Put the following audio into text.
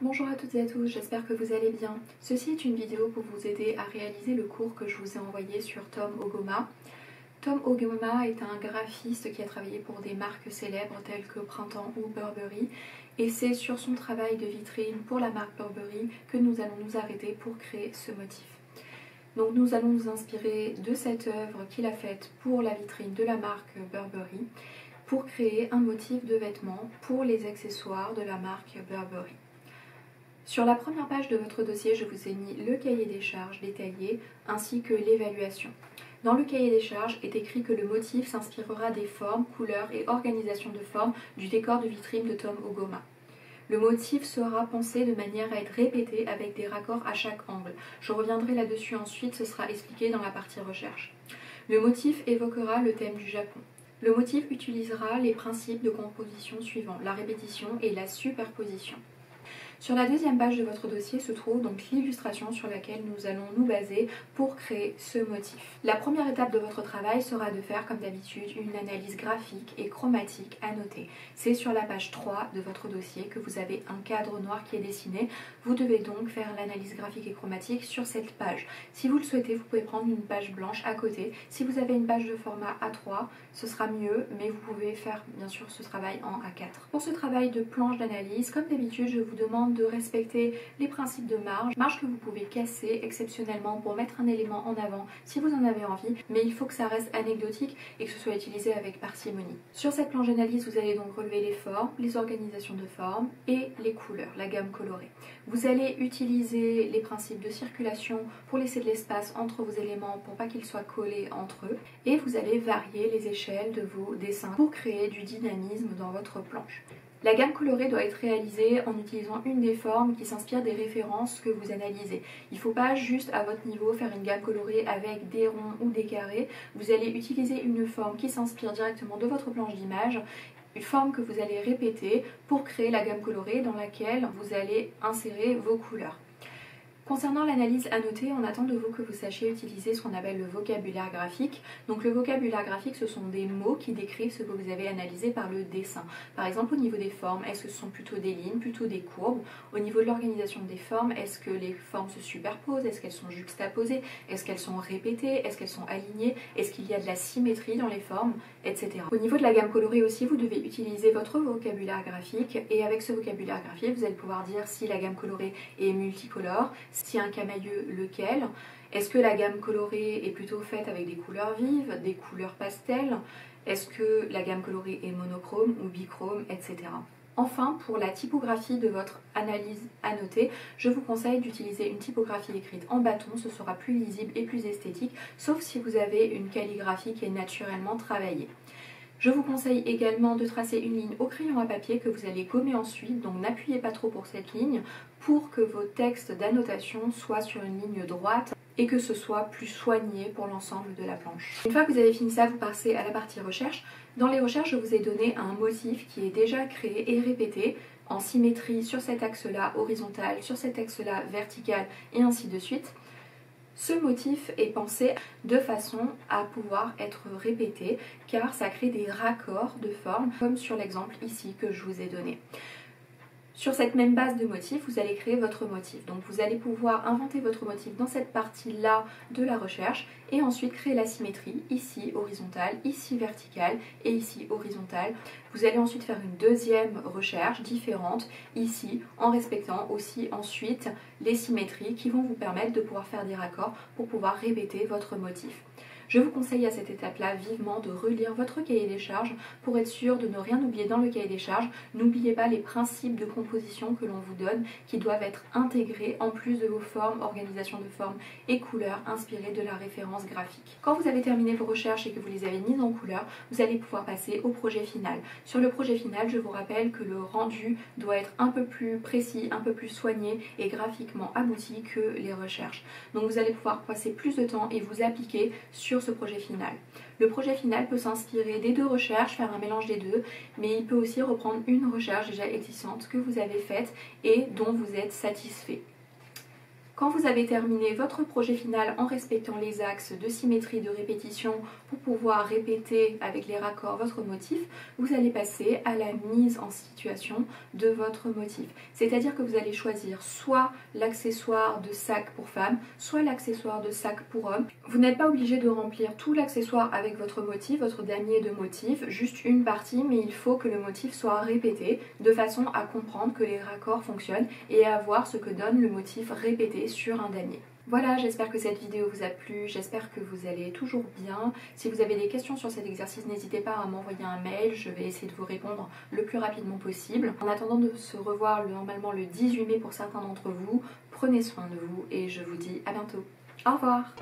Bonjour à toutes et à tous, j'espère que vous allez bien. Ceci est une vidéo pour vous aider à réaliser le cours que je vous ai envoyé sur Tom Ogoma. Tom Ogoma est un graphiste qui a travaillé pour des marques célèbres telles que Printemps ou Burberry, et c'est sur son travail de vitrine pour la marque Burberry que nous allons nous arrêter pour créer ce motif. Donc nous allons nous inspirer de cette œuvre qu'il a faite pour la vitrine de la marque Burberry pour créer un motif de vêtement pour les accessoires de la marque Burberry. Sur la première page de votre dossier, je vous ai mis le cahier des charges détaillé ainsi que l'évaluation. Dans le cahier des charges est écrit que le motif s'inspirera des formes, couleurs et organisations de formes du décor de vitrine de Tom Ogoma. Le motif sera pensé de manière à être répété avec des raccords à chaque angle. Je reviendrai là-dessus ensuite, ce sera expliqué dans la partie recherche. Le motif évoquera le thème du Japon. Le motif utilisera les principes de composition suivants, la répétition et la superposition. Sur la deuxième page de votre dossier se trouve donc l'illustration sur laquelle nous allons nous baser pour créer ce motif. La première étape de votre travail sera de faire comme d'habitude une analyse graphique et chromatique à noter. C'est sur la page 3 de votre dossier que vous avez un cadre noir qui est dessiné. Vous devez donc faire l'analyse graphique et chromatique sur cette page. Si vous le souhaitez, vous pouvez prendre une page blanche à côté. Si vous avez une page de format A3, ce sera mieux, mais vous pouvez faire bien sûr ce travail en A4. Pour ce travail de planche d'analyse, comme d'habitude, je vous demande de respecter les principes de marge que vous pouvez casser exceptionnellement pour mettre un élément en avant si vous en avez envie, mais il faut que ça reste anecdotique et que ce soit utilisé avec parcimonie. Sur cette planche d'analyse, vous allez donc relever les formes, les organisations de formes et les couleurs, la gamme colorée. Vous allez utiliser les principes de circulation pour laisser de l'espace entre vos éléments pour pas qu'ils soient collés entre eux, et vous allez varier les échelles de vos dessins pour créer du dynamisme dans votre planche. La gamme colorée doit être réalisée en utilisant une des formes qui s'inspire des références que vous analysez. Il ne faut pas juste à votre niveau faire une gamme colorée avec des ronds ou des carrés. Vous allez utiliser une forme qui s'inspire directement de votre planche d'image, une forme que vous allez répéter pour créer la gamme colorée dans laquelle vous allez insérer vos couleurs. Concernant l'analyse à noter, on attend de vous que vous sachiez utiliser ce qu'on appelle le vocabulaire graphique. Donc le vocabulaire graphique, ce sont des mots qui décrivent ce que vous avez analysé par le dessin. Par exemple, au niveau des formes, est-ce que ce sont plutôt des lignes, plutôt des courbes? Au niveau de l'organisation des formes, est-ce que les formes se superposent? Est-ce qu'elles sont juxtaposées? Est-ce qu'elles sont répétées? Est-ce qu'elles sont alignées? Est-ce qu'il y a de la symétrie dans les formes? Etc. Au niveau de la gamme colorée aussi, vous devez utiliser votre vocabulaire graphique, et avec ce vocabulaire graphique, vous allez pouvoir dire si la gamme colorée est multicolore, si un camailleux, lequel. Est-ce que la gamme colorée est plutôt faite avec des couleurs vives, des couleurs pastel? Est-ce que la gamme colorée est monochrome ou bichrome, etc. Enfin, pour la typographie de votre analyse à noter, je vous conseille d'utiliser une typographie écrite en bâton, ce sera plus lisible et plus esthétique, sauf si vous avez une calligraphie qui est naturellement travaillée. Je vous conseille également de tracer une ligne au crayon à papier que vous allez gommer ensuite, donc n'appuyez pas trop pour cette ligne pour que vos textes d'annotation soient sur une ligne droite et que ce soit plus soigné pour l'ensemble de la planche. Une fois que vous avez fini ça, vous passez à la partie recherche. Dans les recherches, je vous ai donné un motif qui est déjà créé et répété en symétrie sur cet axe-là horizontal, sur cet axe-là vertical et ainsi de suite. Ce motif est pensé de façon à pouvoir être répété car ça crée des raccords de forme comme sur l'exemple ici que je vous ai donné. Sur cette même base de motif, vous allez créer votre motif. Donc vous allez pouvoir inventer votre motif dans cette partie-là de la recherche et ensuite créer la symétrie, ici horizontale, ici verticale et ici horizontale. Vous allez ensuite faire une deuxième recherche différente ici en respectant aussi ensuite les symétries qui vont vous permettre de pouvoir faire des raccords pour pouvoir répéter votre motif. Je vous conseille à cette étape-là vivement de relire votre cahier des charges pour être sûr de ne rien oublier dans le cahier des charges. N'oubliez pas les principes de composition que l'on vous donne qui doivent être intégrés en plus de vos formes, organisation de formes et couleurs inspirées de la référence graphique. Quand vous avez terminé vos recherches et que vous les avez mises en couleur, vous allez pouvoir passer au projet final. Sur le projet final, je vous rappelle que le rendu doit être un peu plus précis, un peu plus soigné et graphiquement abouti que les recherches. Donc vous allez pouvoir passer plus de temps et vous appliquer sur ce projet final. Le projet final peut s'inspirer des deux recherches, faire un mélange des deux, mais il peut aussi reprendre une recherche déjà existante que vous avez faite et dont vous êtes satisfait. Quand vous avez terminé votre projet final en respectant les axes de symétrie de répétition pour pouvoir répéter avec les raccords votre motif, vous allez passer à la mise en situation de votre motif. C'est-à-dire que vous allez choisir soit l'accessoire de sac pour femme, soit l'accessoire de sac pour homme. Vous n'êtes pas obligé de remplir tout l'accessoire avec votre motif, votre damier de motif, juste une partie, mais il faut que le motif soit répété de façon à comprendre que les raccords fonctionnent et à voir ce que donne le motif répété sur un damier. Voilà, j'espère que cette vidéo vous a plu, j'espère que vous allez toujours bien. Si vous avez des questions sur cet exercice, n'hésitez pas à m'envoyer un mail, je vais essayer de vous répondre le plus rapidement possible. En attendant de se revoir normalement le 18 mai pour certains d'entre vous, prenez soin de vous et je vous dis à bientôt. Au revoir.